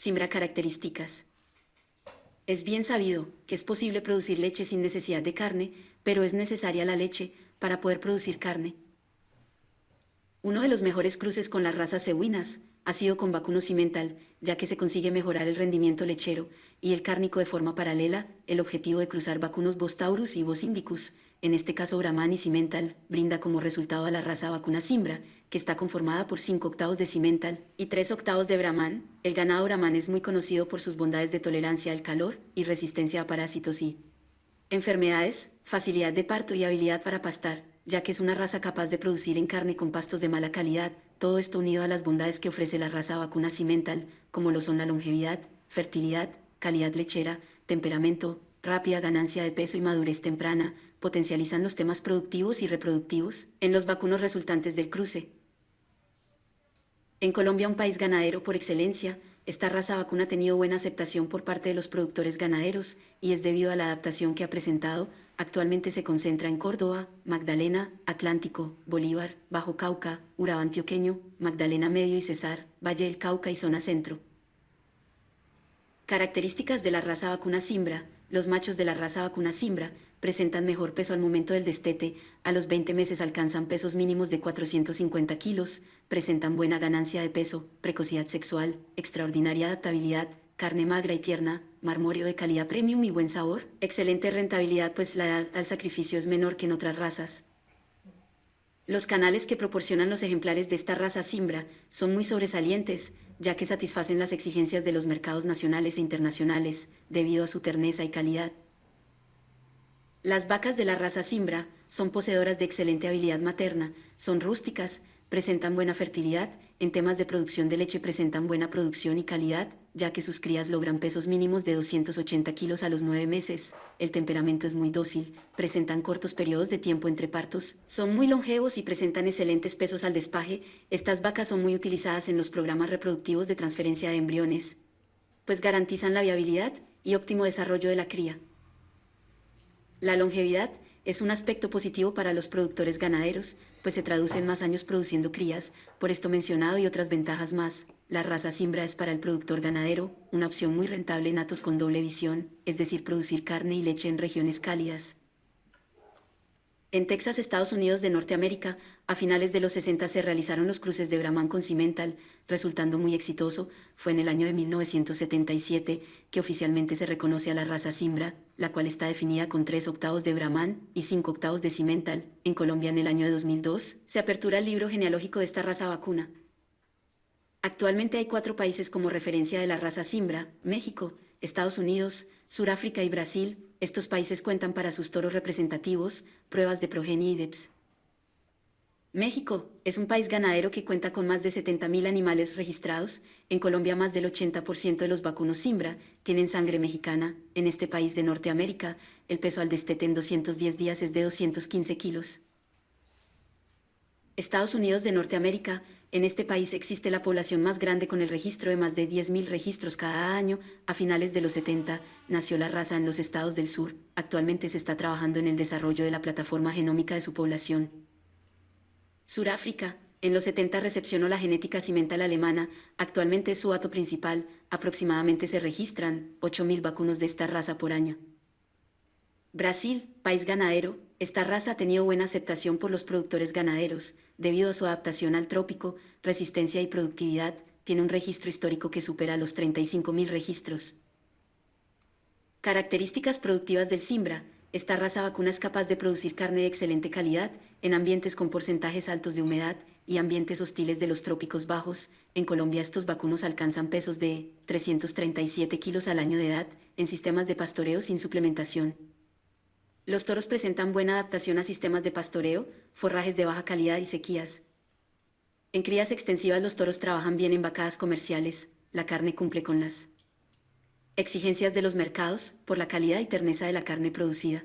Simbra características. Es bien sabido que es posible producir leche sin necesidad de carne, pero es necesaria la leche para poder producir carne. Uno de los mejores cruces con las razas cebuinas ha sido con vacuno cimental, ya que se consigue mejorar el rendimiento lechero y el cárnico de forma paralela. El objetivo de cruzar vacunos Bos taurus y Bos indicus, en este caso Brahman y cimental, brinda como resultado a la raza vacuna Simbra, que está conformada por 5 octavos de cimental y 3 octavos de Brahman. El ganado Brahman es muy conocido por sus bondades de tolerancia al calor y resistencia a parásitos y enfermedades, facilidad de parto y habilidad para pastar, ya que es una raza capaz de producir en carne con pastos de mala calidad. Todo esto unido a las bondades que ofrece la raza vacuna cimental, como lo son la longevidad, fertilidad, calidad lechera, temperamento, rápida ganancia de peso y madurez temprana, potencializan los temas productivos y reproductivos en los vacunos resultantes del cruce. En Colombia, un país ganadero por excelencia, esta raza vacuna ha tenido buena aceptación por parte de los productores ganaderos y es debido a la adaptación que ha presentado. Actualmente se concentra en Córdoba, Magdalena, Atlántico, Bolívar, Bajo Cauca, Urabá antioqueño, Magdalena Medio y Cesar, Valle del Cauca y zona centro. Características de la raza vacuna Simbra. Los machos de la raza vacuna Simbra presentan mejor peso al momento del destete, a los 20 meses alcanzan pesos mínimos de 450 kilos, presentan buena ganancia de peso, precocidad sexual, extraordinaria adaptabilidad, carne magra y tierna, marmóreo de calidad premium y buen sabor, excelente rentabilidad pues la edad al sacrificio es menor que en otras razas. Los canales que proporcionan los ejemplares de esta raza Simbra son muy sobresalientes, ya que satisfacen las exigencias de los mercados nacionales e internacionales, debido a su terneza y calidad. Las vacas de la raza Simbra son poseedoras de excelente habilidad materna, son rústicas, presentan buena fertilidad, en temas de producción de leche presentan buena producción y calidad, ya que sus crías logran pesos mínimos de 280 kilos a los 9 meses, el temperamento es muy dócil, presentan cortos periodos de tiempo entre partos, son muy longevos y presentan excelentes pesos al despaje. Estas vacas son muy utilizadas en los programas reproductivos de transferencia de embriones, pues garantizan la viabilidad y óptimo desarrollo de la cría. La longevidad es un aspecto positivo para los productores ganaderos, pues se traduce en más años produciendo crías. Por esto mencionado y otras ventajas más, la raza Simbra es para el productor ganadero una opción muy rentable en hatos con doble visión, es decir, producir carne y leche en regiones cálidas. En Texas, Estados Unidos de Norteamérica, a finales de los 60 se realizaron los cruces de Brahman con cimental, resultando muy exitoso. Fue en el año de 1977 que oficialmente se reconoce a la raza Simbra, la cual está definida con 3 octavos de Brahman y 5 octavos de cimental. En Colombia, en el año de 2002, se apertura el libro genealógico de esta raza vacuna. Actualmente hay 4 países como referencia de la raza Simbra: México, Estados Unidos, Suráfrica y Brasil. Estos países cuentan para sus toros representativos pruebas de progenie y DEPS. México es un país ganadero que cuenta con más de 70.000 animales registrados. En Colombia, más del 80% de los vacunos Simbra tienen sangre mexicana. En este país de Norteamérica, el peso al destete en 210 días es de 215 kilos. Estados Unidos de Norteamérica. En este país existe la población más grande con el registro de más de 10.000 registros cada año. A finales de los 70 nació la raza en los estados del sur. Actualmente se está trabajando en el desarrollo de la plataforma genómica de su población. Suráfrica. En los 70 recepcionó la genética cimental alemana. Actualmente es su hato principal. Aproximadamente se registran 8.000 vacunos de esta raza por año. Brasil, país ganadero. Esta raza ha tenido buena aceptación por los productores ganaderos, debido a su adaptación al trópico, resistencia y productividad. Tiene un registro histórico que supera los 35.000 registros. Características productivas del Simbra. Esta raza vacuna es capaz de producir carne de excelente calidad en ambientes con porcentajes altos de humedad y ambientes hostiles de los trópicos bajos. En Colombia, estos vacunos alcanzan pesos de 337 kilos al año de edad en sistemas de pastoreo sin suplementación. Los toros presentan buena adaptación a sistemas de pastoreo, forrajes de baja calidad y sequías. En crías extensivas, los toros trabajan bien en vacadas comerciales. La carne cumple con las exigencias de los mercados por la calidad y terneza de la carne producida.